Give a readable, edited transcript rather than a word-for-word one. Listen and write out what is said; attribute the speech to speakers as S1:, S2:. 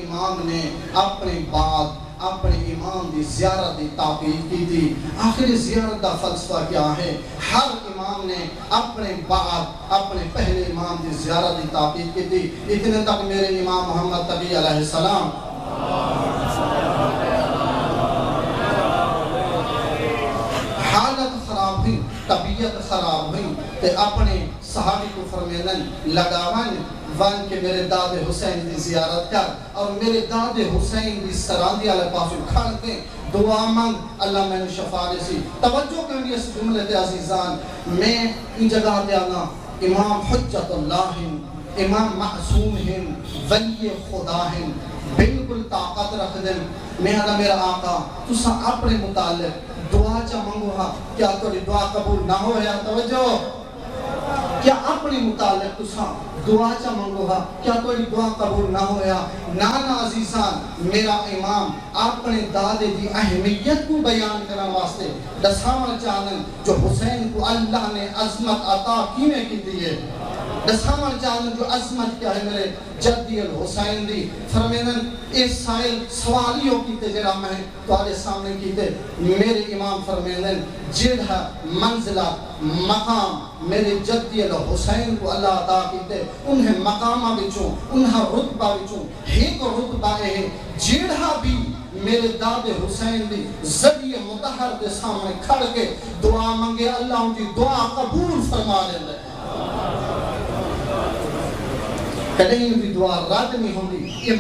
S1: امام نے اپنے بعد اپنے امام دی زیارت دی تاکید کی تھی. آخر زیارت دا فلسفہ کیا ہے؟ ہر امام نے اپنے بعد اپنے پہلے امام دی زیارت دی تاکید کی تھی. اتنے تک میرے امام محمد تقی علیہ السلام حالت خراب ہوئی، طبیعت خراب ہوئی، تے اپنے صحابی کو فرمیدن لگاون وان کے میرے داد حسین دی زیارت کر اور میرے داد حسین دی سراندی علیہ پاسو کھڑ کے دعا مانگ اللہ میں نے شفا دے سی. توجہ کرنی اس جملے تے عزیزان، میں ان جگہ تے آنا امام حجت اللہ ہیں، امام معصوم ہیں، ولی خدا ہیں، بالکل طاقت رکھ دیں. میرا آقا تسا اپنے متعلق دعا چا منگو ہاں، کیا توڑی دعا قبول نہ ہو یا توجہ؟ کیا اپنے متعلق تسا دعا چا منگو ہاں، کیا توڑی دعا قبول نہ ہو یا؟ نانا عزیزان، میرا امام اپنے دادے دی اہمیت کو بیان کرنا واسطے دساما چاہن جو حسین کو اللہ نے عظمت عطا کینے کی دیئے. دساما چاہن جو عظمت کیا ہے میرے جدی الحسین دی. فرمیدن اس سائل سوالیوں کی تجرہ میں تو آجے سامنے کی تے میرے امام فرمیدن جڑا منزلہ مقام میرے جدی الحسین کو اللہ عطا کی تے انہیں مقامہ بچوں انہیں رتبہ بچوں ایک رتبہ ہے جڑا بھی میرے داد حسین دی ذریعہ متحر دے سامنے کھڑ کے دعا منگے اللہ ان کی دعا قبول فرما لے. کہیں بھی دعا رد نہیں ہوندی.